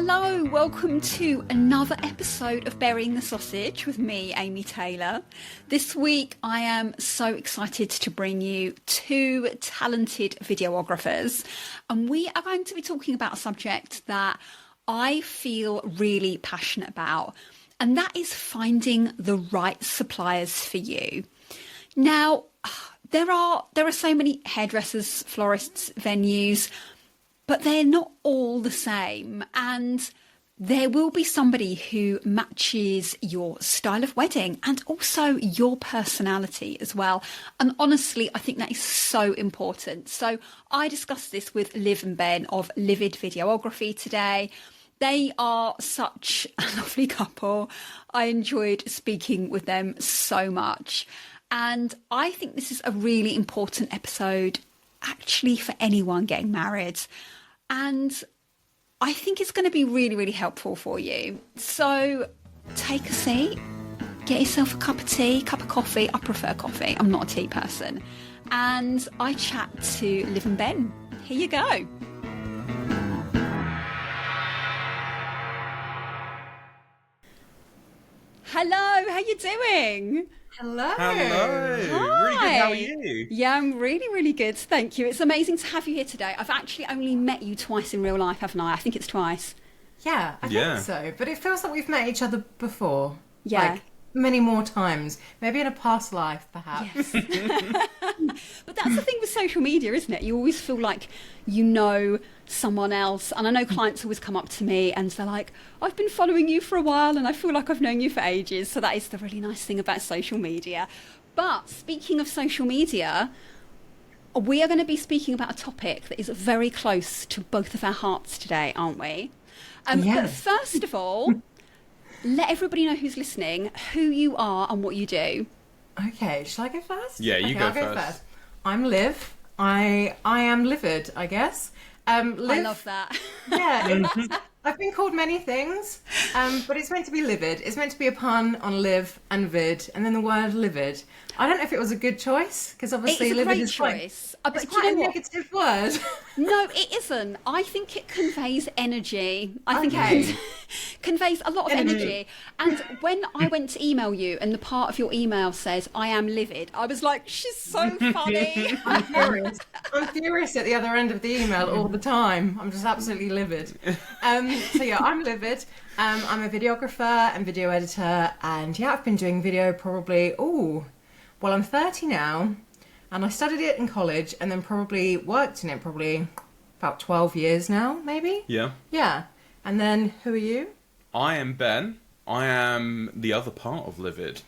Hello, welcome to another episode of Burying the Sausage with me, Amy Taylor. This week I am so excited to bring you two talented videographers, and we are going to be talking about a subject that I feel really passionate about, and that is finding the right suppliers for you. Now, there are so many hairdressers, florists, venues, but they're not all the same, and there will be somebody who matches your style of wedding and also your personality as well. And honestly, I think that is so important. So I discussed this with Liv and Ben of Livid Videography today. They are such a lovely couple. I enjoyed speaking with them so much. And I think this is a really important episode actually for anyone getting married. And I think it's going to be really, really helpful for you. So take a seat, get yourself a cup of tea, cup of coffee. I prefer coffee. I'm not a tea person. And I chat to Liv and Ben. Here you go. Hello, how you doing? Hello. Hello. Hi. Really good. How are you? Yeah, I'm really, really good. Thank you. It's amazing to have you here today. I've actually only met you twice in real life, haven't I? I think it's twice. Yeah, I think so. But it feels like we've met each other before. Yeah. Like many more times. Maybe in a past life, perhaps. Yes. But that's the thing with social media, isn't it? You always feel like you know someone else. And I know clients always come up to me and they're like, I've been following you for a while and I feel like I've known you for ages. So that is the really nice thing about social media. But speaking of social media, we are going to be speaking about a topic that is very close to both of our hearts today, aren't we? Yes. But first of all, let everybody know who's listening, who you are and what you do. Okay, shall I go first? Yeah, you okay, go I'll first. go first. I'm Liv. I am livid, I guess. Liv, I love that. Yeah, I've been called many things, but it's meant to be livid. It's meant to be a pun on live and vid, and then the word livid. I don't know if it was a good choice, because obviously It's a livid great is quite, choice. it's But quite you a know what? negative word. No, it isn't. I think it conveys energy. I think Okay. it conveys a lot of energy. And when I went to email you and the part of your email says, I am livid, I was like, she's so funny. I'm furious at the other end of the email all the time. I'm just absolutely livid. So yeah, I'm livid. I'm a videographer and video editor, and yeah, I've been doing video probably, well, I'm 30 now, and I studied it in college and then probably worked in it probably about 12 years now, maybe? Yeah. Yeah. And then, who are you? I am Ben. I am the other part of Livid.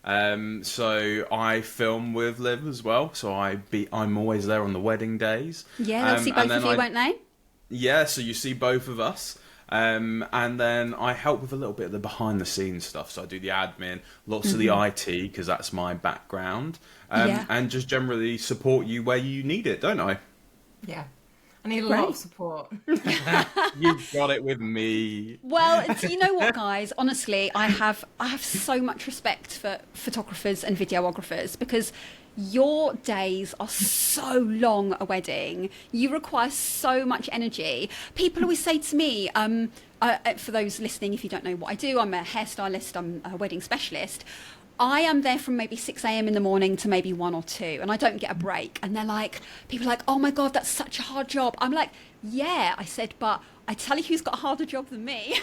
So I film with Liv as well. So I'm always there on the wedding days. Yeah, they'll see both of you, won't they? Yeah, so you see both of us. And then I help with a little bit of the behind the scenes stuff. So I do the admin, lots of the IT, because that's my background. And just generally support you where you need it, don't I? Yeah. I need a lot of support. You've got it with me. Well, you know what, guys? Honestly, I have so much respect for photographers and videographers, because your days are so long a wedding. You require so much energy. People always say to me, for those listening, if you don't know what I do, I'm a hairstylist, I'm a wedding specialist. I am there from maybe 6 a.m. in the morning to maybe 1 or 2, and I don't get a break. And they're like, people are like, oh my God, that's such a hard job. I'm like, yeah, I said, but I tell you who's got a harder job than me.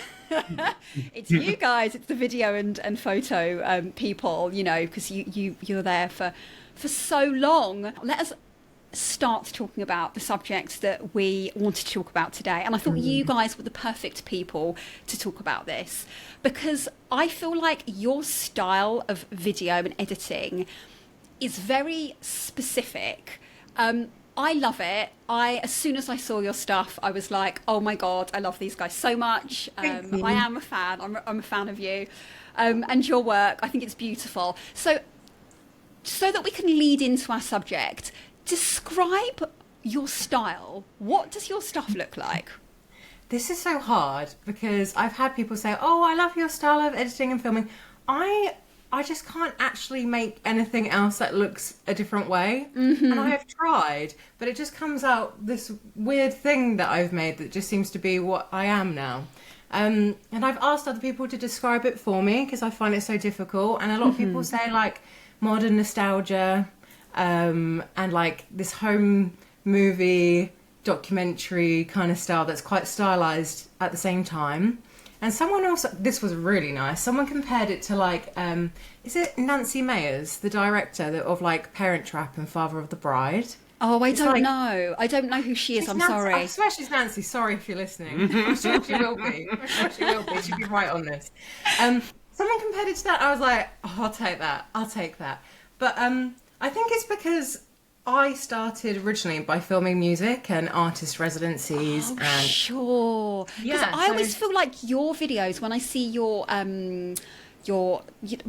It's you guys, it's the video and photo people, you know, because you're there for so long. Let us start talking about the subject that we wanted to talk about today. And I thought you guys were the perfect people to talk about this, because I feel like your style of video and editing is very specific. I love it. As soon as I saw your stuff, I was like, oh my God, I love these guys so much. I am a fan. I'm a fan of you and your work. I think it's beautiful. So that we can lead into our subject, describe your style. What does your stuff look like? This is so hard, because I've had people say, oh, I love your style of editing and filming. I just can't actually make anything else that looks a different way. Mm-hmm. And I have tried, but it just comes out this weird thing that I've made that just seems to be what I am now. And I've asked other people to describe it for me because I find it so difficult. And a lot of people say like modern nostalgia, and like this home movie documentary kind of style that's quite stylized at the same time. And someone also, this was really nice, someone compared it to like, is it Nancy Meyers, the director of like Parent Trap and Father of the Bride? Oh, I It's don't like- know. I don't know who she is. I'm Nancy, sorry. I swear she's Nancy. Sorry if you're listening. I'm sure she will be. I'm sure she will be. She'll be right on this. Someone compared it to that. I was like, oh, I'll take that. I'll take that. But I think it's because I started originally by filming music and artist residencies and Sure. Because Yeah, I so- always feel like your videos, when I see your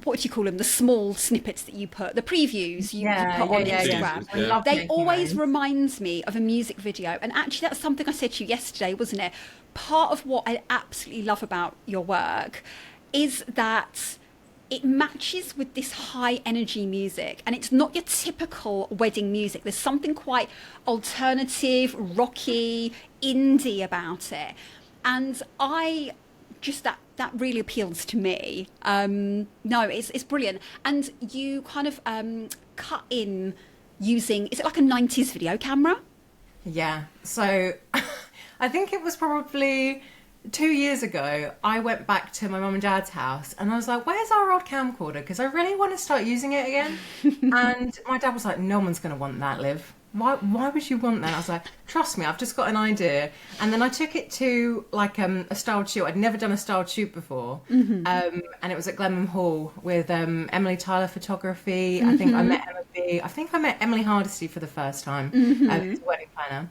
what do you call them? The small snippets that you put, the previews you put on Instagram. I love They making always those. reminds me of a music video. And actually, that's something I said to you yesterday, wasn't it? Part of what I absolutely love about your work is that it matches with this high energy music, and it's not your typical wedding music. There's something quite alternative, rocky, indie about it. And I just that really appeals to me. No, it's brilliant. And you kind of cut in using, is it like a 90s video camera? Yeah. So I think it was probably 2 years ago. I went back to my mum and dad's house and I was like, where's our old camcorder? Because I really want to start using it again. And my dad was like, no one's going to want that, Liv. Why would you want that? I was like, trust me, I've just got an idea. And then I took it to like a styled shoot. I'd never done a styled shoot before. And it was at Glenham Hall with Emily Tyler Photography. I think I met Emma B. I think I met Emily Hardesty for the first time as a wedding planner.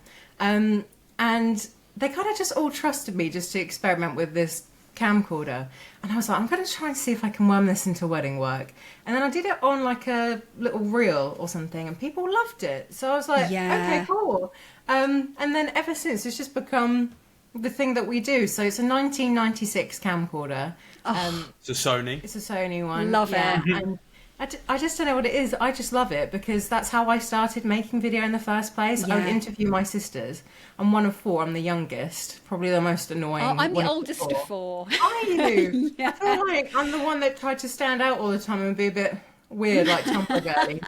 And they kind of just all trusted me just to experiment with this camcorder. And I was like, I'm going to try and see if I can worm this into wedding work. And then I did it on like a little reel or something and people loved it. So I was like, okay, cool. And then ever since it's just become the thing that we do. So it's a 1996 camcorder. It's a Sony. It's a Sony one. Love it. And I just don't know what it is. I just love it because that's how I started making video in the first place. I would interview my sisters. I'm one of four. I'm the youngest. Probably the most annoying. Oh, I'm the one oldest of four. Are you? Yeah. I feel like I'm the one that tried to stand out all the time and be a bit weird, like Tumblr girly.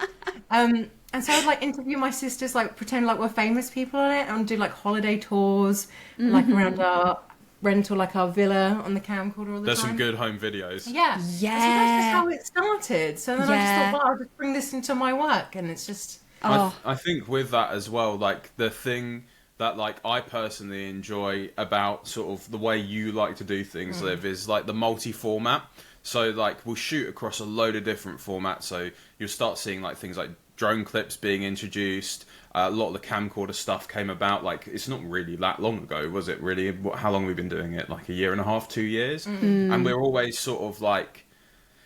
And so I'd like interview my sisters, like pretend like we're famous people on it, and do like holiday tours, like around our rental, like our villa on the camcorder all the There's time. some good home videos. Yeah. So that's just how it started. So then I just thought, well, I'll just bring this into my work, and it's just. I think with that as well, like the thing that like I personally enjoy about sort of the way you like to do things, Liv, is like the multi-format. So like we'll shoot across a load of different formats. So you'll start seeing like things like drone clips being introduced. A lot of the camcorder stuff came about, like, it's not really that long ago, was it really? How long have we been doing it? Like a year and a half, 2 years? And we're always sort of like,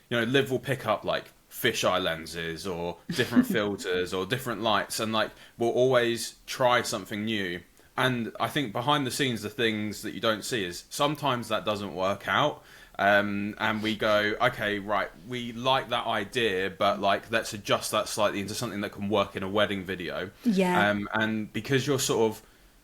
you know, Liv will pick up like fisheye lenses or different filters or different lights, and like we'll always try something new. And I think behind the scenes, the things that you don't see is sometimes that doesn't work out. And we go, okay, right, we like that idea, but like let's adjust that slightly into something that can work in a wedding video. And because you're sort of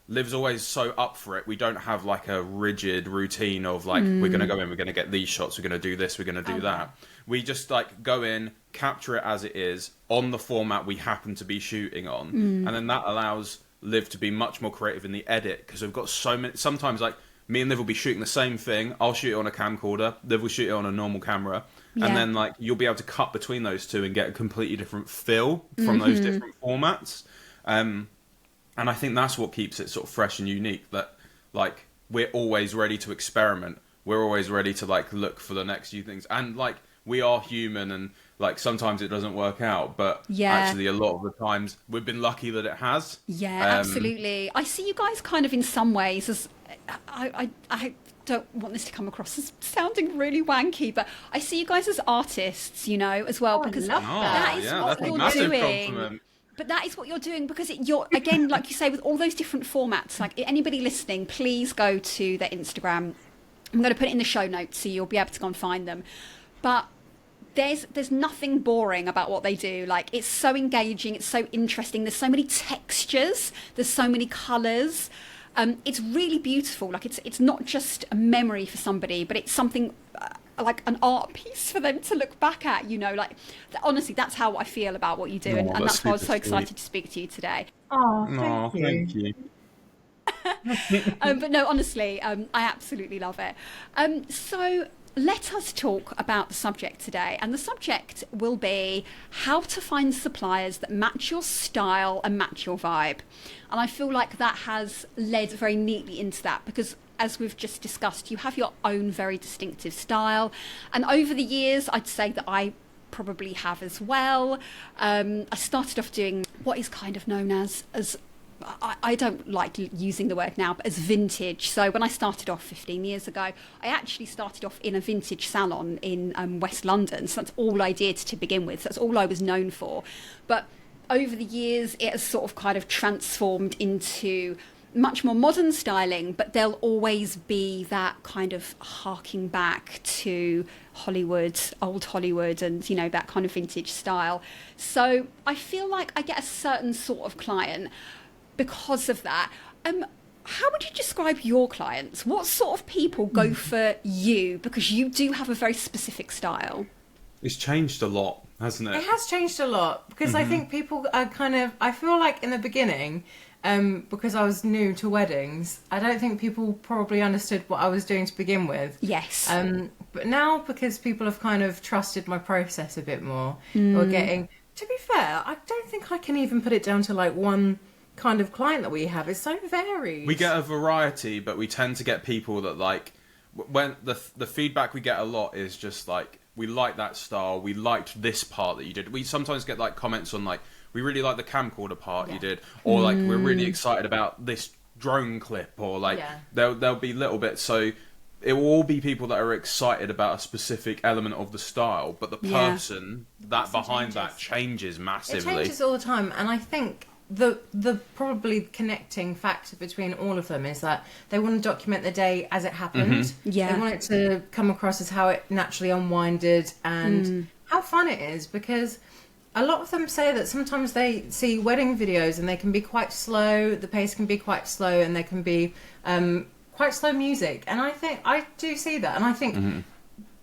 Liv's always so up for it, we don't have like a rigid routine of like we're going to go in, we're going to get these shots, we're going to do this, we're going to do that. We just like go in, capture it as it is on the format we happen to be shooting on, and then that allows Liv to be much more creative in the edit, because we've got so many. Sometimes like me and Liv will be shooting the same thing. I'll shoot it on a camcorder. Liv will shoot it on a normal camera. And then like you'll be able to cut between those two and get a completely different feel from those different formats. And I think that's what keeps it sort of fresh and unique, that like we're always ready to experiment. We're always ready to like look for the next few things. And like we are human, and like sometimes it doesn't work out, but actually a lot of the times we've been lucky that it has. Absolutely. I see you guys kind of in some ways as I don't want this to come across as sounding really wanky, but I see you guys as artists, you know, as well, because that is what you're doing. Compliment. But that is what you're doing, because you're, again, like you say, with all those different formats. Like anybody listening, please go to their Instagram. I'm going to put it in the show notes so you'll be able to go and find them. But there's nothing boring about what they do. Like, it's so engaging, it's so interesting. There's so many textures, there's so many colours. It's really beautiful. Like it's not just a memory for somebody, but it's something like an art piece for them to look back at. You know, like honestly, that's how I feel about what you do, and that's why I was so excited to speak to you today. Oh, thank you. But no, honestly, I absolutely love it. So let us talk about the subject today. And the subject will be how to find suppliers that match your style and match your vibe. And I feel like that has led very neatly into that because, as we've just discussed, you have your own very distinctive style. And over the years, I'd say that I probably have as well. I started off doing what is kind of known as I don't like using the word now, but as vintage. So when I started off 15 years ago, I actually started off in a vintage salon in West London. So that's all I did to begin with. That's all I was known for. But over the years, it has sort of kind of transformed into much more modern styling, but there'll always be that kind of harking back to Hollywood, old Hollywood, and, you know, that kind of vintage style. So I feel like I get a certain sort of client because of that. How would you describe your clients? What sort of people go for you? Because you do have a very specific style. It's changed a lot, hasn't it? It has changed a lot because I think people are kind of, I feel like in the beginning, because I was new to weddings, I don't think people probably understood what I was doing to begin with. Yes. But now, because people have kind of trusted my process a bit more, or getting, to be fair, I don't think I can even put it down to like one kind of client that we have. It's so varied. We get a variety, but we tend to get people that like, when the feedback we get a lot is just like, we like that style, we liked this part that you did. We sometimes get like comments on like, we really like the camcorder part you did, or like, we're really excited about this drone clip, or like there'll be little bits. So it will all be people that are excited about a specific element of the style, but the person that behind that changes massively. It changes all the time, and I think the probably connecting factor between all of them is that they want to document the day as it happened. They want it to come across as how it naturally unwinded and how fun it is, because a lot of them say that sometimes they see wedding videos and they can be quite slow, the pace can be quite slow, and they can be quite slow music. And I think I do see that, and I think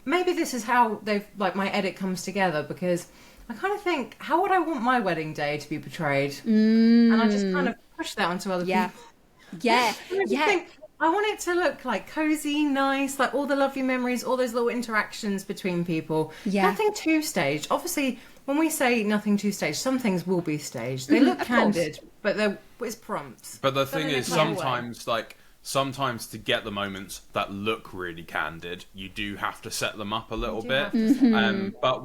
maybe this is how they've, like, my edit comes together, because I kind of think, how would I want my wedding day to be portrayed? And I just kind of push that onto other people. Yeah. I want it to look like cozy, nice, like all the lovely memories, all those little interactions between people. Nothing too staged. Obviously, when we say nothing too staged, some things will be staged. They look candid, but it's prompts. But the thing is, sometimes to get the moments that look really candid, you do have to set them up a little bit. But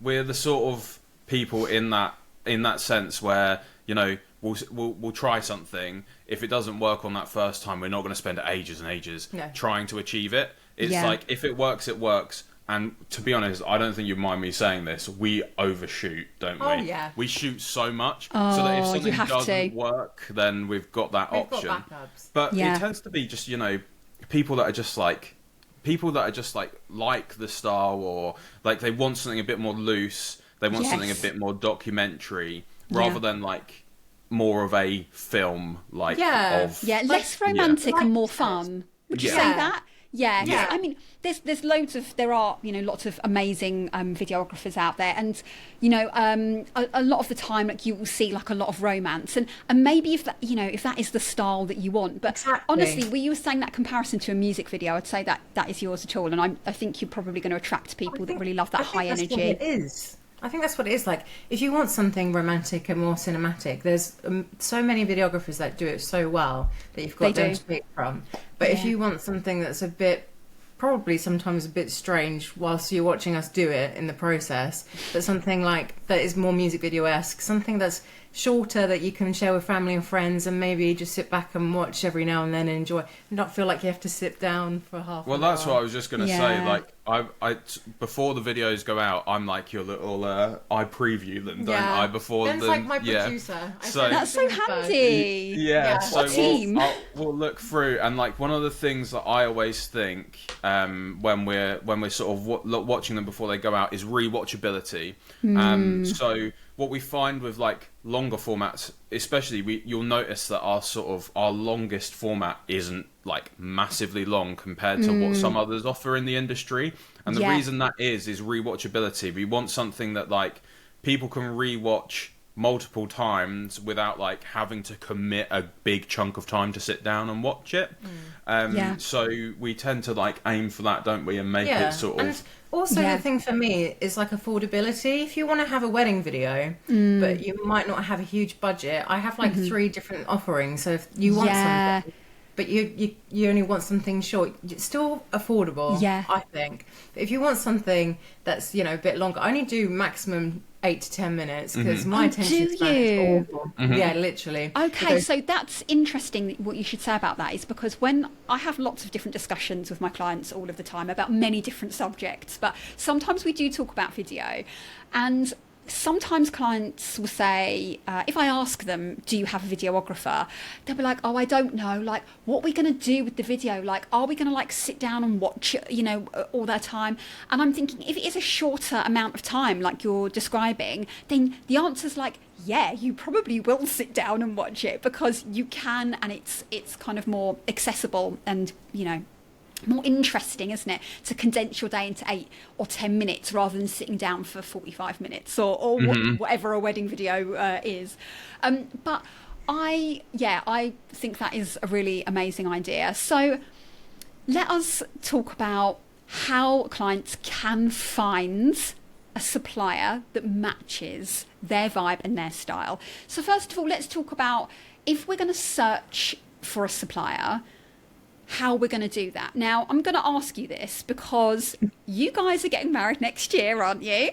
we're the sort of people in that sense where, you know, we'll try something. If it doesn't work on that first time, we're not going to spend ages and ages trying to achieve it. It's like, if it works, it works. And to be honest, I don't think you mind me saying this, we overshoot, don't we? Oh, yeah. We shoot so much so that if something doesn't work, then we've got that option. Got backups. But it tends to be just, you know, people that are just like the style, or like they want something a bit more loose, they want something a bit more documentary, rather than like more of a film, like less romantic and more fun. Would you say that? Yeah. I mean, there are, you know, lots of amazing videographers out there, and, you know, a lot of the time, like, you will see like a lot of romance, and maybe if that, you know, if that is the style that you want. But honestly, when you were saying that comparison to a music video, I'd say that is yours at all, and I think you're probably going to attract people that really love that high energy. What it is. I think that's what it is. Like, if you want something romantic and more cinematic, there's so many videographers that do it so well that you've got them to pick from. But if you want something that's a bit, probably sometimes a bit strange whilst you're watching us do it in the process, but something like that is more music video-esque, something that's shorter that you can share with family and friends, and maybe just sit back and watch every now and then and enjoy, and not feel like you have to sit down for half an hour. Well, that's what I was just going to say. Like, I before the videos go out, I'm like your little I preview them, don't I? Before Ben's like my producer. So that's so handy. So we'll look through, and like one of the things that I always think when we're sort of watching them before they go out is rewatchability. So what we find with like longer formats, especially, you'll notice that our longest format isn't like massively long compared to what some others offer in the industry. And the reason that is rewatchability. We want something that like people can rewatch multiple times without like having to commit a big chunk of time to sit down and watch it. So we tend to like aim for that, don't we, and make it sort of. And also the thing for me is like affordability. If you want to have a wedding video but you might not have a huge budget, I have like 3 different offerings. So if you want something but you only want something short, it's still affordable, I think. But if you want something that's, you know, a bit longer, I only do maximum 8 to 10 minutes because my attention span is awful. Yeah, literally. Okay, so that's interesting what you should say about that, is because when I have lots of different discussions with my clients all of the time about many different subjects, but sometimes we do talk about video, and sometimes clients will say, if I ask them, do you have a videographer? They'll be like, oh, I don't know. Like, what are we going to do with the video? Like, are we going to like sit down and watch, you know, all that time? And I'm thinking, if it is a shorter amount of time, like you're describing, then the answer's like, yeah, you probably will sit down and watch it because you can, and it's kind of more accessible and, you know, more interesting, isn't it, to condense your day into 8 or 10 minutes rather than sitting down for 45 minutes or whatever a wedding video is. But I think that is a really amazing idea. So let us talk about how clients can find a supplier that matches their vibe and their style. So first of all, let's talk about, if we're going to search for a supplier, how we're going to do that. Now, I'm going to ask you this because you guys are getting married next year, aren't you?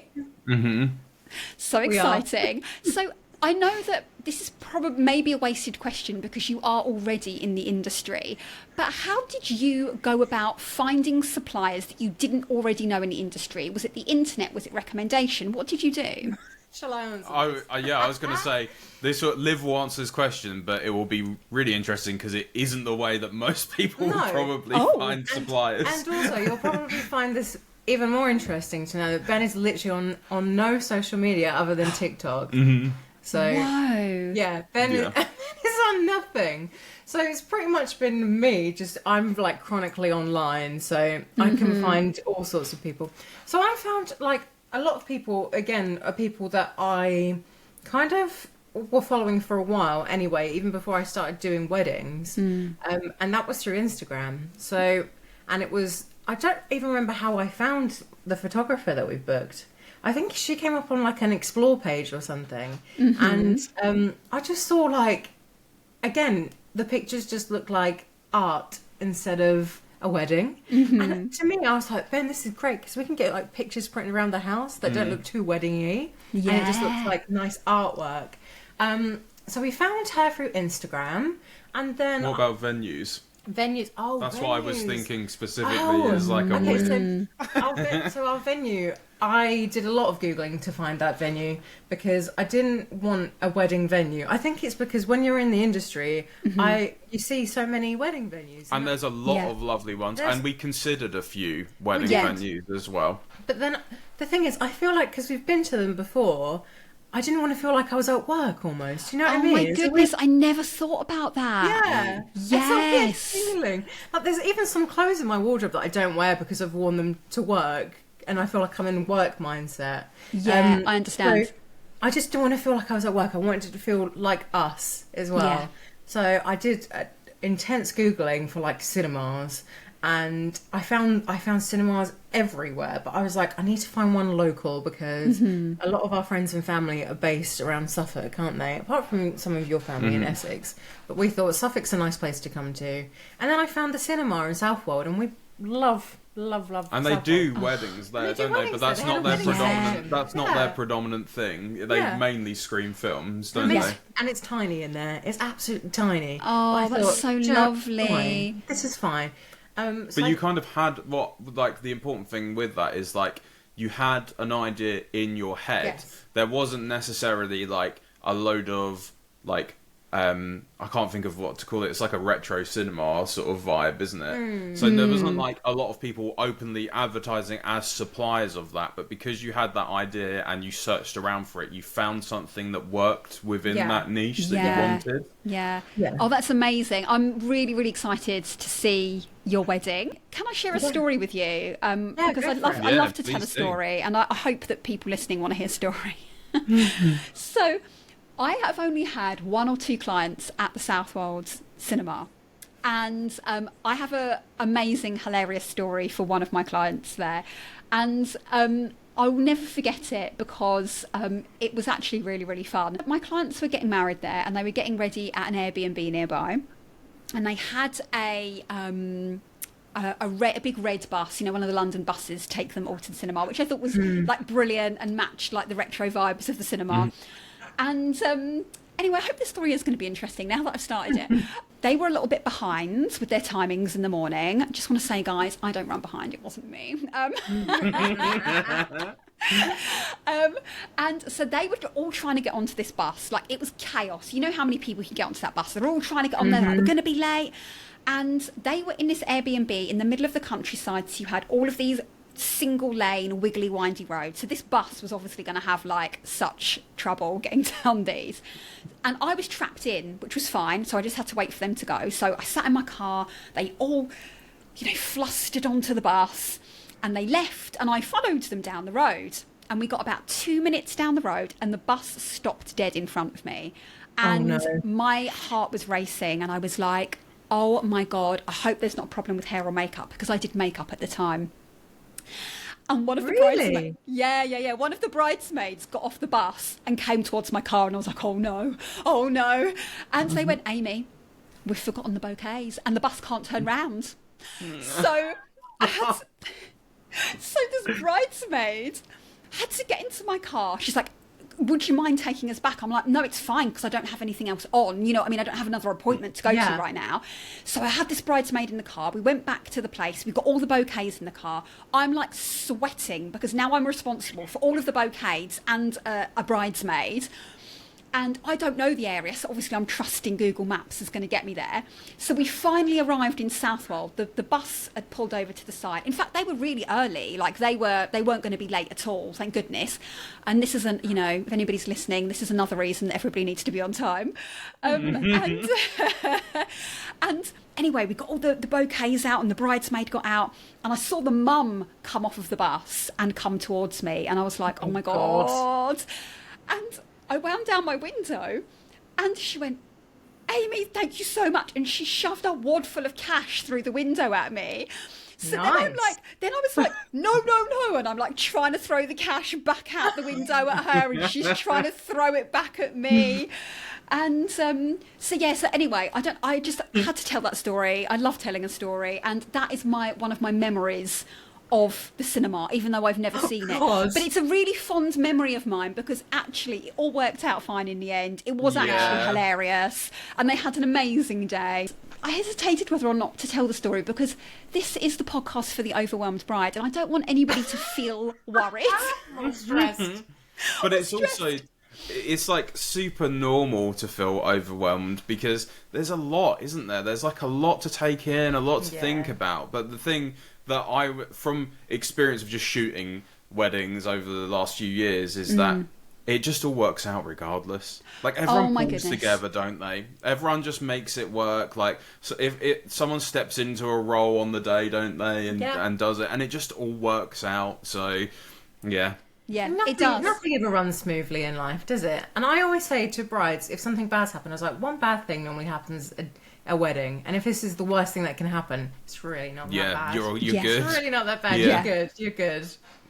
So exciting. So I know that this is probably maybe a wasted question because you are already in the industry, but how did you go about finding suppliers that you didn't already know in the industry? Was it the internet? Was it recommendation? What did you do? Shall I answer? I was going to say, Liv will answer this question, but it will be really interesting because it isn't the way that most people will probably find suppliers. And also, you'll probably find this even more interesting to know that Ben is literally on no social media other than TikTok. So, yeah, Ben is on nothing. So it's pretty much been me, I'm like chronically online, so I can find all sorts of people. So I found like a lot of people, again, are people that I kind of were following for a while anyway, even before I started doing weddings. And that was through Instagram. So, and it was, I don't even remember how I found the photographer that we booked. I think she came up on like an explore page or something. And I just saw like, again, the pictures just looked like art instead of a wedding. And to me, I was like, Ben, this is great because we can get like pictures printed around the house that don't look too wedding-y. And it just looks like nice artwork. So we found her through Instagram, and then what about venues? That's venues. What I was thinking specifically is like a wedding. So our venue, I did a lot of Googling to find that venue because I didn't want a wedding venue. I think it's because when you're in the industry, you see so many wedding venues. And there's a lot of lovely ones. And we considered a few wedding venues as well. But then the thing is, I feel like because we've been to them before, I didn't want to feel like I was at work almost. You know what I mean? Oh my goodness, I never thought about that. Yeah. Yes. It's a weird feeling. Like there's even some clothes in my wardrobe that I don't wear because I've worn them to work and I feel like I'm in work mindset. Yeah, I understand. So I just didn't want to feel like I was at work. I wanted it to feel like us as well. Yeah. So I did intense Googling for like cinemas. And I found cinemas everywhere, but I was like, I need to find one local because a lot of our friends and family are based around Suffolk, aren't they? Apart from some of your family in Essex. But we thought Suffolk's a nice place to come to. And then I found the cinema in Southwold, and we love and Southwold. they do weddings there, don't they? But that's not their predominant. That's not their predominant thing. They mainly screen films, don't they? And it's tiny in there. It's absolutely tiny. Oh, that's so lovely. Fine. This is fine. But you kind of had the important thing with that is like you had an idea in your head. There wasn't necessarily like a load of like I can't think of what to call it. It's like a retro cinema sort of vibe, isn't it? So there wasn't like a lot of people openly advertising as suppliers of that, but because you had that idea and you searched around for it, you found something that worked within that niche that you wanted. Yeah. Oh, that's amazing. I'm really, really excited to see your wedding. Can I share a story with you? Because I love to tell a story, and I hope that people listening want to hear a story. So I have only had 1 or 2 clients at the Southwold Cinema, and I have a amazing, hilarious story for one of my clients there, and I will never forget it because it was actually really, really fun. My clients were getting married there, and they were getting ready at an Airbnb nearby, and they had a big red bus, you know, one of the London buses, take them all to the cinema, which I thought was like brilliant and matched like the retro vibes of the cinema. And anyway, I hope this story is going to be interesting now that I've started it. They were a little bit behind with their timings in the morning. I just want to say, guys, I don't run behind. It wasn't me. And so they were all trying to get onto this bus. Like, it was chaos. You know how many people can get onto that bus? They're all trying to get on there. Like, we're going to be late. And they were in this Airbnb in the middle of the countryside. So you had all of these single lane, wiggly, windy roads. So this bus was obviously going to have like such trouble getting down these. And I was trapped in, which was fine. So I just had to wait for them to go. So I sat in my car. They all, you know, flustered onto the bus and they left, and I followed them down the road. And we got about 2 minutes down the road and the bus stopped dead in front of me. And my heart was racing, and I was like, oh my God, I hope there's not a problem with hair or makeup, because I did makeup at the time. And one of the bridesmaids, one of the bridesmaids got off the bus and came towards my car, and I was like, oh no. And they went, Amy, we've forgotten the bouquets and the bus can't turn round. So I had to, so this bridesmaid had to get into my car. She's like, would you mind taking us back? I'm like, no, it's fine, because I don't have anything else on. You know, I mean, I don't have another appointment to go to right now. So I had this bridesmaid in the car. We went back to the place. We've got all the bouquets in the car. I'm like sweating because now I'm responsible for all of the bouquets and a bridesmaid. And I don't know the area, so obviously I'm trusting Google Maps is going to get me there. So we finally arrived in Southwold. The bus had pulled over to the side. In fact, they were really early. Like they weren't going to be late at all, thank goodness. And this isn't, you know, if anybody's listening, this is another reason that everybody needs to be on time. And anyway, we got all the bouquets out, and the bridesmaid got out, and I saw the mum come off of the bus and come towards me, and I was like, oh my God. And I wound down my window, and she went, Amy, thank you so much. And she shoved a wad full of cash through the window at me. So then I was like, no. And I'm like trying to throw the cash back out the window at her, and she's trying to throw it back at me. And so anyway, I just had to tell that story. I love telling a story, and that is one of my memories of the cinema, even though I've never seen it. But it's a really fond memory of mine, because actually it all worked out fine in the end. It was actually hilarious, and they had an amazing day. I hesitated whether or not to tell the story, because this is the podcast for the overwhelmed bride, and I don't want anybody to feel worried. I'm stressed. But it's also, it's like super normal to feel overwhelmed, because there's a lot, isn't there? There's like a lot to take in, a lot to think about. But the thing that from experience of just shooting weddings over the last few years, is that it just all works out regardless. Like, everyone pulls together, don't they? Everyone just makes it work. Like, so if someone steps into a role on the day, don't they, and does it, and it just all works out. So, yeah. Yeah, it does. Nothing ever runs smoothly in life, does it? And I always say to brides, if something bad's happened, I was like, one bad thing normally happens at a wedding, and if this is the worst thing that can happen, it's really not that bad. You're good. It's really not that bad. Yeah. You're good.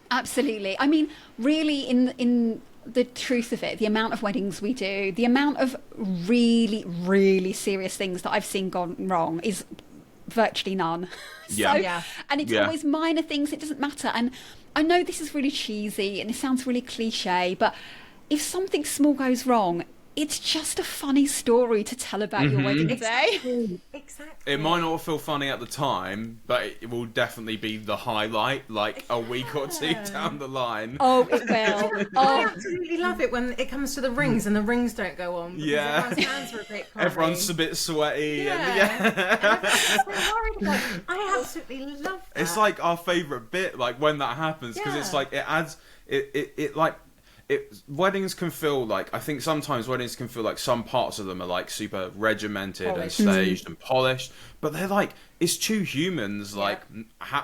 Absolutely. I mean, really, in the truth of it, the amount of weddings we do, the amount of really, really serious things that I've seen gone wrong is virtually none. And it's always minor things. It doesn't matter. And I know this is really cheesy and it sounds really cliche, but if something small goes wrong, it's just a funny story to tell about your wedding day. Exactly. It might not feel funny at the time, but it will definitely be the highlight, like a week or two down the line. Oh, it will. I absolutely love it when it comes to the rings and the rings don't go on. Yeah. Everyone's hands are a bit clammy. Everyone's a bit sweaty. Yeah. And everyone's so worried about it. I absolutely love that. It's like our favourite bit, like when that happens, because it's like it adds weddings can feel like, I think sometimes weddings can feel like some parts of them are like super regimented and staged and polished, but they're like, it's two humans like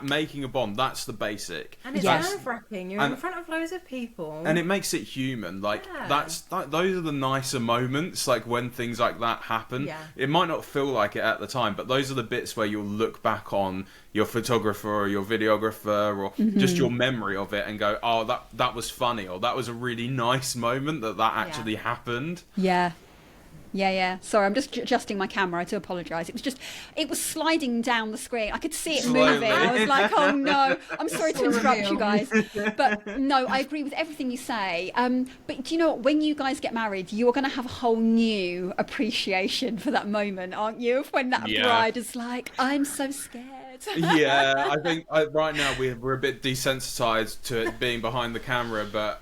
making a bond. That's the basic, and it's nerve-wracking. You're in front of loads of people, and it makes it human. Like those are the nicer moments, like when things like that happen. It might not feel like it at the time, but those are the bits where you'll look back on your photographer or your videographer or just your memory of it and go, oh, that was funny, or that was a really nice moment that actually happened. Yeah. Sorry, I'm just adjusting my camera. I do apologise. It was sliding down the screen. I could see it moving. I was like, oh no. I'm sorry to interrupt you guys. But no, I agree with everything you say. But do you know what? When you guys get married, you're going to have a whole new appreciation for that moment, aren't you? Of when that bride is like, I'm so scared. Yeah, I think right now we're a bit desensitized to it being behind the camera, but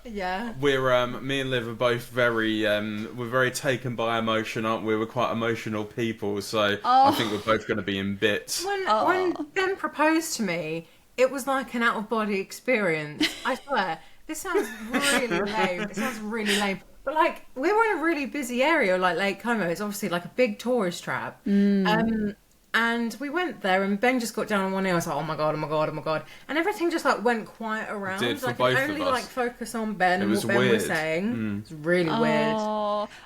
we're me and Liv are both very we're very taken by emotion, aren't we? We're quite emotional people, so I think we're both going to be in bits. When Ben proposed to me, it was like an out-of-body experience. I swear, this sounds really lame. It sounds really lame. But like, we were in a really busy area, like Lake Como. It's obviously like a big tourist trap. And we went there, and Ben just got down on one knee. I was like, oh my god, and everything just like went quiet around. It did for like, both I could only of us. like focus on Ben and what Ben was saying. It was really weird.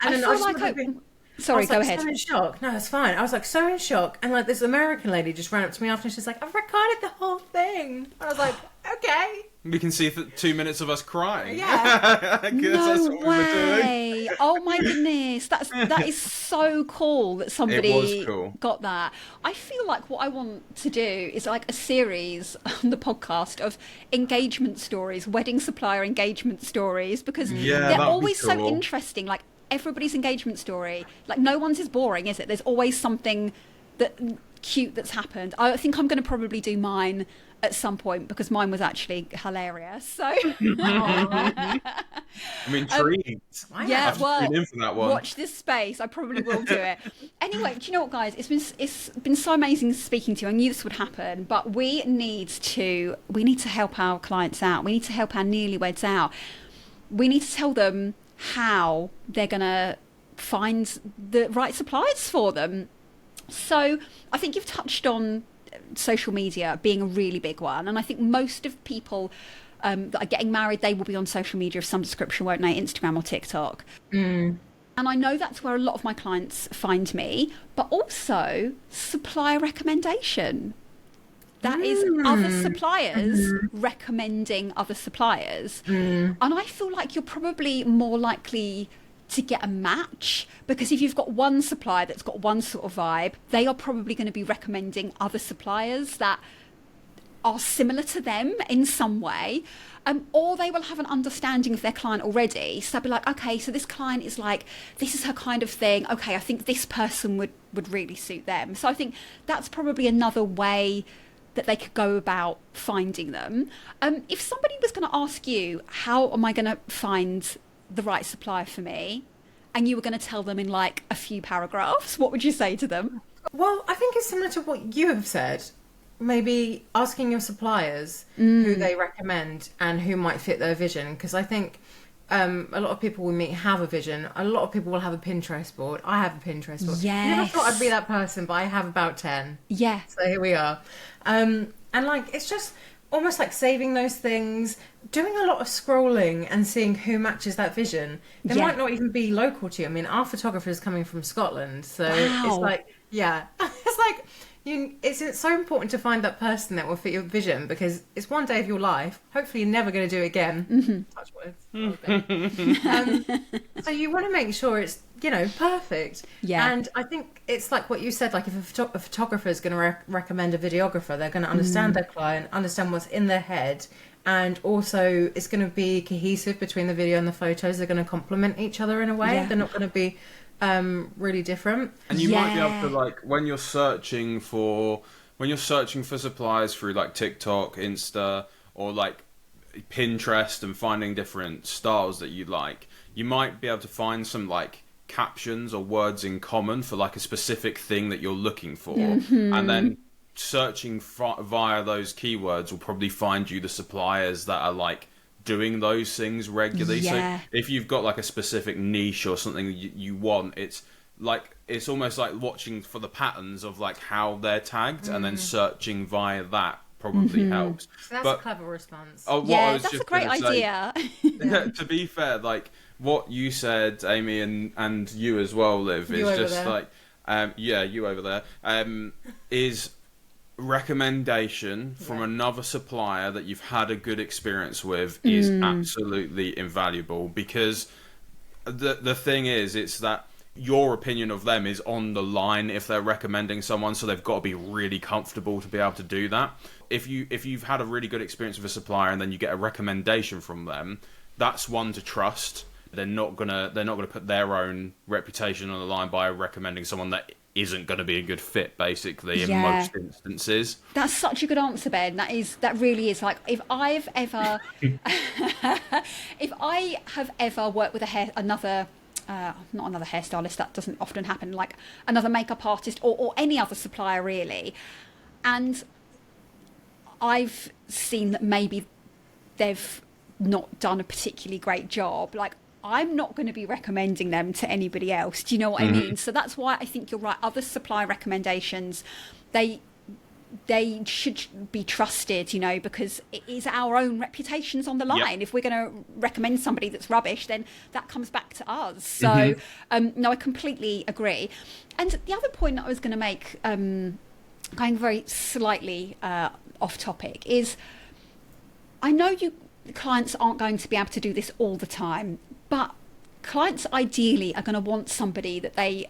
And then I feel like Sorry, go ahead. So in shock. No, it's fine. I was like so in shock, and like this American lady just ran up to me after, and she's like, "I've recorded the whole thing." I was like, "Okay." We can see 2 minutes of us crying. Yeah. That's what way. we were doing. Oh my goodness. That is so cool that somebody got that. I feel like what I want to do is like a series on the podcast of engagement stories, wedding supplier engagement stories, because they're always so interesting. Like everybody's engagement story, like no one's is boring, is it? There's always something cute that's happened. I think I'm going to probably do mine at some point because mine was actually hilarious. So I'm intrigued. Yeah, well, tune in for that one. Watch this space. I probably will do it. Anyway, do you know what, guys? It's been so amazing speaking to you. I knew this would happen, but we need to help our clients out. We need to help our nearly-weds out. We need to tell them how they're going to find the right suppliers for them. So I think you've touched on social media being a really big one, and I think most of people that are getting married, they will be on social media of some description, won't they? Instagram or TikTok. And I know that's where a lot of my clients find me, but also supplier recommendation. That is other suppliers recommending other suppliers. And I feel like you're probably more likely to get a match, because if you've got one supplier that's got one sort of vibe, they are probably going to be recommending other suppliers that are similar to them in some way, or they will have an understanding of their client already. So they'll be like, okay, so this client is like, this is her kind of thing. Okay, I think this person would really suit them. So I think that's probably another way that they could go about finding them. If somebody was going to ask you, how am I going to find the right supplier for me, and you were going to tell them in like a few paragraphs, what would you say to them? Well, I think it's similar to what you have said. Maybe asking your suppliers who they recommend and who might fit their vision, because I think a lot of people we meet have a vision. A lot of people will have a Pinterest board. I have a Pinterest board. Yes. I never thought I'd be that person, but I have about 10. Yeah. So here we are. And like, it's just almost like saving those things, doing a lot of scrolling and seeing who matches that vision. They might not even be local to you. I mean, our photographer is coming from Scotland, so it's like, it's like, it's so important to find that person that will fit your vision, because it's one day of your life. Hopefully you're never going to do it again. Touch wood. So you want to make sure it's perfect. Yeah. And I think it's like what you said, like if a photographer is going to recommend a videographer, they're going to understand their client, understand what's in their head, and also it's going to be cohesive between the video and the photos. They're going to complement each other in a way. They're not going to be really different. And you might be able to, like, when you're searching for suppliers through like TikTok, Insta, or like Pinterest, and finding different styles that you like, you might be able to find some like captions or words in common for like a specific thing that you're looking for, and then searching via those keywords will probably find you the suppliers that are like doing those things regularly. So if you've got like a specific niche or something you want, it's almost like watching for the patterns of like how they're tagged, and then searching via that probably helps. So that's a clever response. That's a great idea. To be fair, like what you said, Amy, and you as well, Liv, is just like you over there, is recommendation from another supplier that you've had a good experience with is absolutely invaluable, because the thing is, it's that your opinion of them is on the line if they're recommending someone, so they've got to be really comfortable to be able to do that. If you've had a really good experience with a supplier and then you get a recommendation from them, that's one to trust. They're not gonna put their own reputation on the line by recommending someone that isn't going to be a good fit, basically, in most instances. That's such a good answer, Ben. That really is. Like, if I have ever worked with another not another hairstylist, that doesn't often happen, like another makeup artist or any other supplier really, and I've seen that maybe they've not done a particularly great job, like, I'm not going to be recommending them to anybody else. Do you know what I mean? So that's why I think you're right. Other supply recommendations, they should be trusted, because it is our own reputations on the line. If we're going to recommend somebody that's rubbish, then that comes back to us. So, no, I completely agree. And the other point that I was going to make, going very slightly off topic, is I know clients aren't going to be able to do this all the time, but clients ideally are going to want somebody that they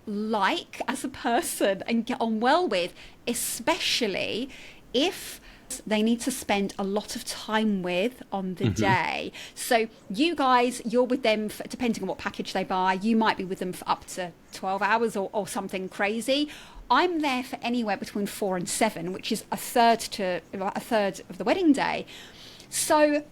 like as a person and get on well with, especially if they need to spend a lot of time with on the day. So you guys, you're with them for, depending on what package they buy, you might be with them for up to 12 hours or something crazy. I'm there for anywhere between 4 and 7, which is a third of the wedding day. So,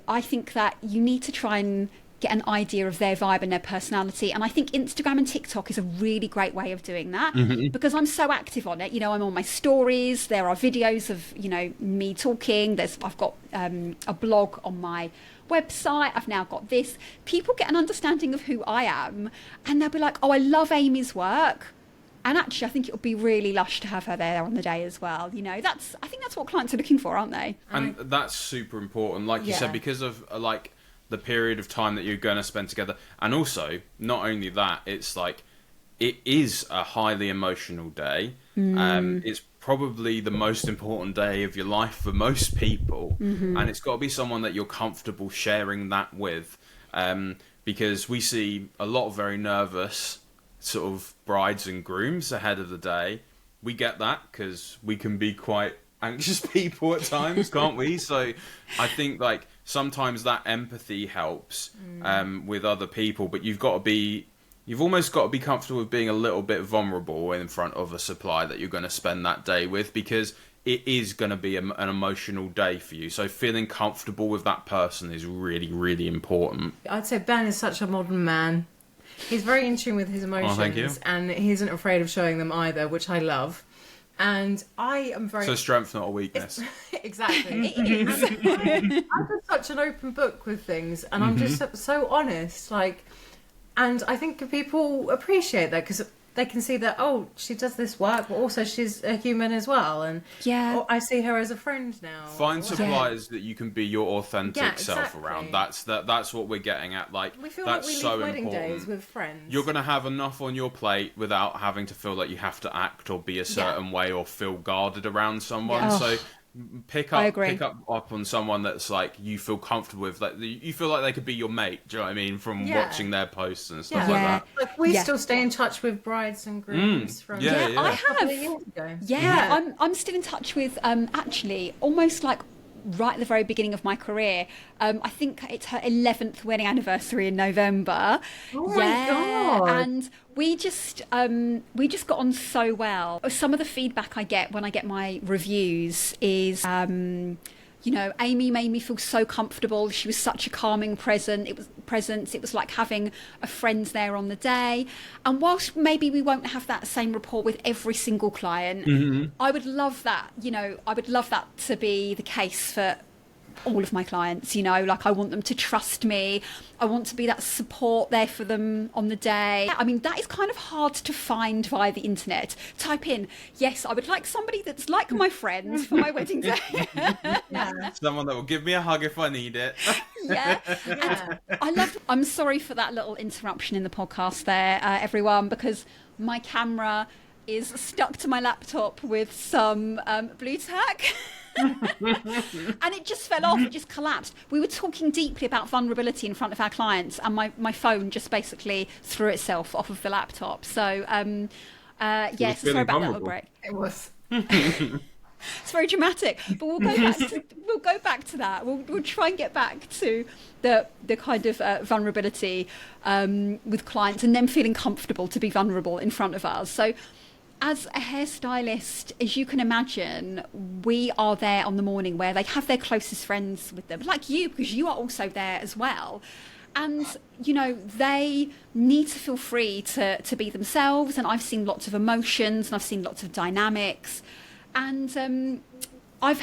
I think that you need to try and get an idea of their vibe and their personality. And I think Instagram and TikTok is a really great way of doing that, because I'm so active on it. I'm on my stories. There are videos of, me talking. I've got a blog on my website. I've now got this. People get an understanding of who I am, and they'll be like, oh, I love Amy's work. And actually, I think it would be really lush to have her there on the day as well. I think that's what clients are looking for, aren't they? And that's super important, like you said, because of like the period of time that you're going to spend together. And also, not only that, it's like, it is a highly emotional day. It's probably the most important day of your life for most people. And it's got to be someone that you're comfortable sharing that with. Because we see a lot of very nervous sort of brides and grooms ahead of the day. We get that, because we can be quite anxious people at times, can't we? So I think like sometimes that empathy helps with other people, but you've almost got to be comfortable with being a little bit vulnerable in front of a supplier that you're going to spend that day with, because it is going to be an emotional day for you. So feeling comfortable with that person is really, really important. I'd say Ben is such a modern man. He's very in tune with his emotions, and he isn't afraid of showing them either, which I love. And I am very... So strength, not a weakness. Exactly. It is. I'm just such an open book with things, and I'm just so honest. And I think people appreciate that, because they can see that, oh, she does this work, but also she's a human as well. And I see her as a friend now. Find suppliers that you can be your authentic self around. That's what we're getting at. Like, we feel that's like we so leave wedding important. days with friends. You're going to have enough on your plate without having to feel like you have to act or be a certain way or feel guarded around someone. So pick up on someone that's like you feel comfortable with, like you feel like they could be your mate. Do you know what I mean? From watching their posts and stuff like that. Like we still stay in touch with brides and grooms from I have. years ago. I'm still in touch with actually almost like right at the very beginning of my career. I think it's her 11th wedding anniversary in November. Oh my God. And we just got on so well. Some of the feedback I get when I get my reviews is Amy made me feel so comfortable. She was such a calming presence. It was like having a friend there on the day. And whilst maybe we won't have that same rapport with every single client, I would love that. I would love that to be the case for all of my clients. Like I want them to trust me. I want to be that support there for them on the day. I mean, that is kind of hard to find via the internet. Type in, yes, I would like somebody that's like my friends for my wedding day. Someone that will give me a hug if I need it. And I'm sorry for that little interruption in the podcast there, everyone, because my camera is stuck to my laptop with some blue tack. And it just fell off, it just collapsed. We were talking deeply about vulnerability in front of our clients, and my phone just basically threw itself off of the laptop. So sorry about that little break. It was. It's very dramatic, but we'll go back to that. We'll try and get back to the kind of vulnerability with clients and them feeling comfortable to be vulnerable in front of us. So as a hairstylist, as you can imagine, we are there on the morning where they have their closest friends with them, like you, because you are also there as well. And, they need to feel free to be themselves. And I've seen lots of emotions and I've seen lots of dynamics. And I've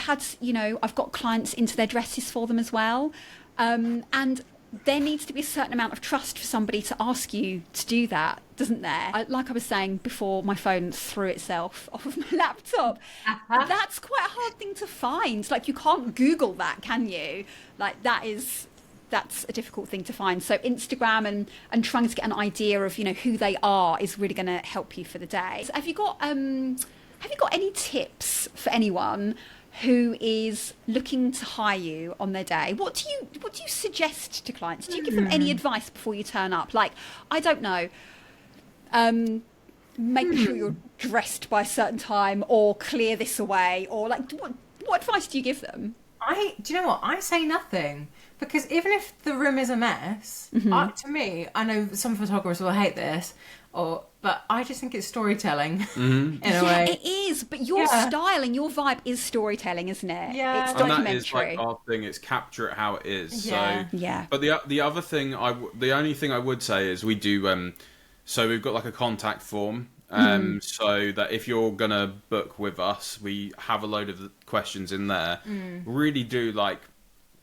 got clients into their dresses for them as well. And there needs to be a certain amount of trust for somebody to ask you to do that, doesn't there? Like I was saying before, my phone threw itself off of my laptop. That's quite a hard thing to find. Like, you can't Google that, can you? Like, that's a difficult thing to find. So Instagram and trying to get an idea of, who they are is really going to help you for the day. So have you got any tips for anyone who is looking to hire you on their day? What do you suggest to clients? Do you give them any advice before you turn up? Like, I don't know, make sure you're dressed by a certain time, or clear this away, or like what advice do you give them? Do you know what? I say nothing, because even if the room is a mess, to me, I know some photographers will hate this, but I just think it's storytelling in a way. It is, but your style and your vibe is storytelling, isn't it? Yeah. It's and documentary. that is like our thing. It's capture it how it is. Yeah. So, but the other thing, the only thing I would say is we do. So we've got like a contact form. So that if you're gonna book with us, we have a load of questions in there. Really do like.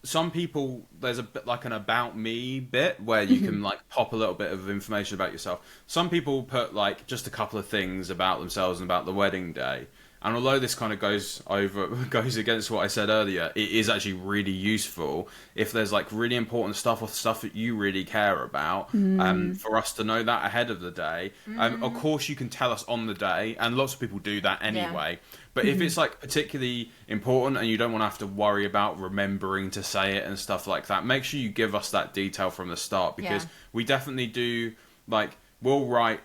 Some people, there's a bit like an about me bit where you can like pop a little bit of information about yourself. Some people put like just a couple of things about themselves and about the wedding day. And although this kind of goes against what I said earlier, it is actually really useful if there's like really important stuff or stuff that you really care about, for us to know that ahead of the day. Of course, you can tell us on the day, and lots of people do that anyway. Yeah. But if it's like particularly important and you don't want to have to worry about remembering to say it and stuff like that, make sure you give us that detail from the start, because we definitely do like. We'll write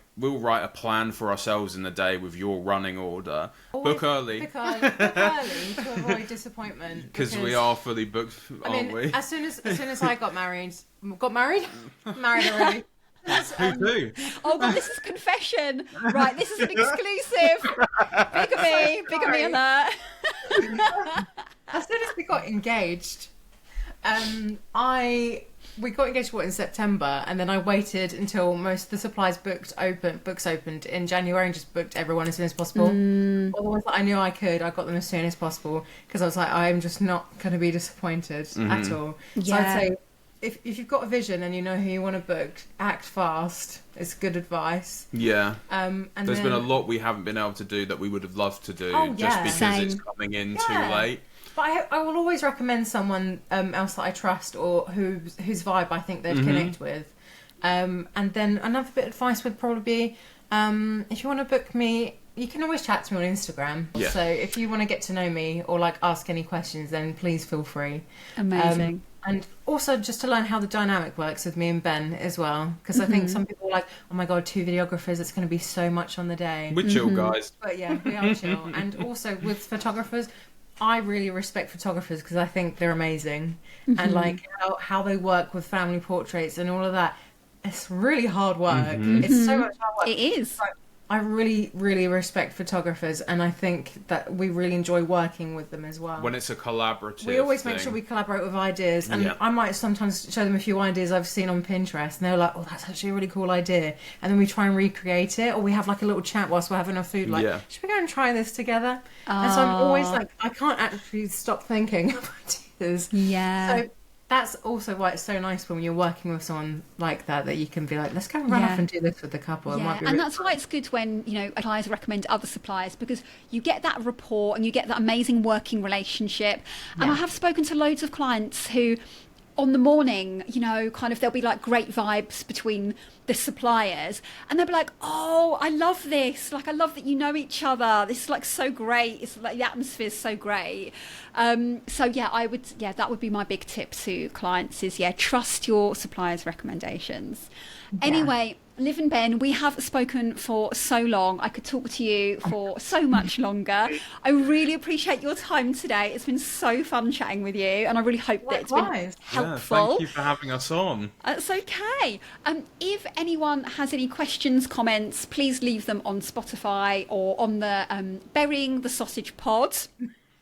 a plan for ourselves in the day with your running order. Book early. Book early to avoid disappointment. Because we are fully booked, aren't we? As soon as I got married already. Who too? Oh God, this is confession. Right, this is an exclusive. Bigamy alert. As soon as we got engaged, we got engaged in September, and then I waited until most of the supplies books opened in January, and just booked everyone as soon as possible. All the ones that I knew I got them as soon as possible, because I was like, I'm just not going to be disappointed at all. Yeah. So I'd say if you've got a vision and you know who you want to book, act fast. It's good advice. Yeah. And there's been a lot we haven't been able to do that we would have loved to do, just because it's coming in too late. But I will always recommend someone else that I trust, or whose vibe I think they'd connect with. And then another bit of advice would probably be, if you want to book me You can always chat to me on Instagram. Yeah. So if you want to get to know me or like ask any questions, then please feel free. Amazing. And also just to learn how the dynamic works with me and Ben as well. Because I think some people are like, oh my God, 2 videographers, it's going to be so much on the day. We're chill guys. But yeah, we are chill. And also with photographers, I really respect photographers because I think they're amazing. And like how they work with family portraits and all of that. It's really hard work. It's so much hard work. It is. But I really, really respect photographers, and I think that we really enjoy working with them as well. When it's a collaborative We always make thing. sure we collaborate with ideas, and I might sometimes show them a few ideas I've seen on Pinterest, and they're like, oh, that's actually a really cool idea. And then we try and recreate it, or we have like a little chat whilst we're having our food, like, should we go and try this together? And so I'm always like, I can't actually stop thinking of ideas. Yeah. So that's also why it's so nice when you're working with someone like that, that you can be like, let's go and run off and do this with the couple. It might be and really that's why it's good when, you know, suppliers recommend other suppliers, because you get that rapport and you get that amazing working relationship. And I have spoken to loads of clients who, on the morning, you know, kind of there'll be like great vibes between the suppliers, and they'll be like, oh, I love this, like I love that you know each other, this is like so great, it's like the atmosphere's so great. So that would be my big tip to clients is trust your suppliers' recommendations. Anyway, Liv and Ben, we have spoken for so long. I could talk to you for so much longer. I really appreciate your time today. It's been so fun chatting with you, and I really hope that it's been helpful. Yeah, thank you for having us on. It's okay. If anyone has any questions, comments, please leave them on Spotify or on the Burying the Sausage Pod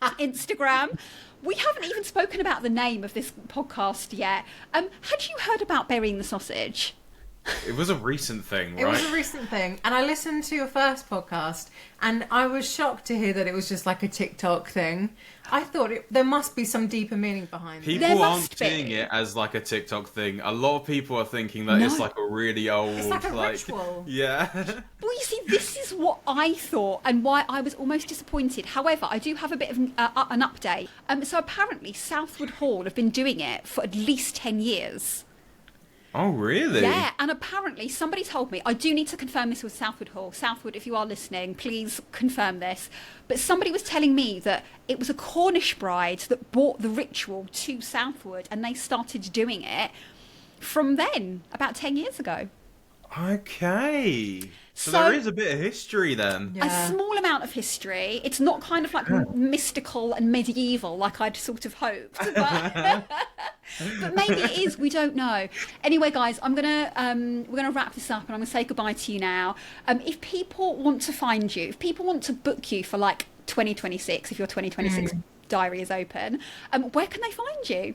Instagram. We haven't even spoken about the name of this podcast yet. Had you heard about Burying the Sausage? It was a recent thing, right? It was a recent thing. And I listened to your first podcast, and I was shocked to hear that it was just like a TikTok thing. I thought there must be some deeper meaning behind it. People aren't seeing it as like a TikTok thing. A lot of people are thinking that it's like a really old... It's like a ritual. Yeah. Well, you see, this is what I thought and why I was almost disappointed. However, I do have a bit of an update. So apparently Southwood Hall have been doing it for at least 10 years. Oh, really? Yeah, and apparently somebody told me, I do need to confirm this with Southwood Hall. Southwood, if you are listening, please confirm this. But somebody was telling me that it was a Cornish bride that brought the ritual to Southwood, and they started doing it from then, about 10 years ago. Okay. So there is a bit of history then. A small amount of history. It's not kind of like mystical and medieval like I'd sort of hoped. But, but maybe it is, we don't know. Anyway, guys, we're gonna wrap this up and I'm gonna say goodbye to you now. If people want to find you, if people want to book you for like 2026, if your 2026 diary is open, where can they find you?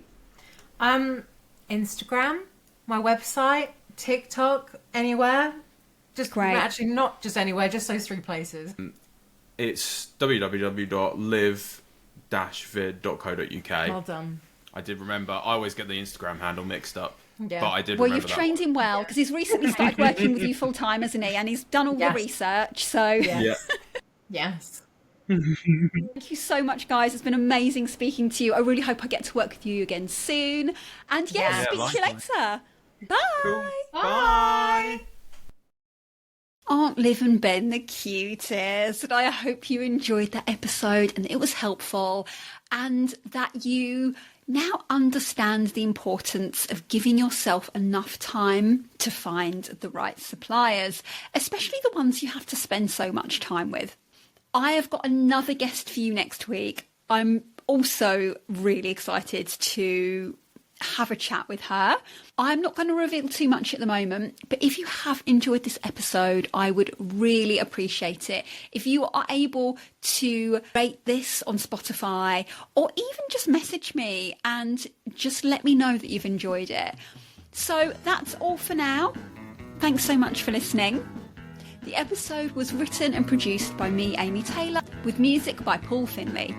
Instagram, my website, TikTok, anywhere. Just great. Actually, not just anywhere, just those 3 places. It's www.liv-vid.co.uk. Well done. I did remember. I always get the Instagram handle mixed up. Yeah. But I did Well, remember you've trained him well because he's recently started working with you full time, hasn't he? And he's done all the research. So Yes. Thank you so much, guys. It's been amazing speaking to you. I really hope I get to work with you again soon. And speak to you later. Bye. Cool. Bye. Aren't Liv and Ben the cutest? And I hope you enjoyed that episode and it was helpful, and that you now understand the importance of giving yourself enough time to find the right suppliers, especially the ones you have to spend so much time with. I have got another guest for you next week. I'm also really excited to have a chat with her. I'm not going to reveal too much at the moment, but if you have enjoyed this episode, I would really appreciate it if you are able to rate this on Spotify, or even just message me and just let me know that you've enjoyed it. So that's all for now. Thanks so much for listening. The episode was written and produced by me, Amy Taylor, with music by Paul Finley.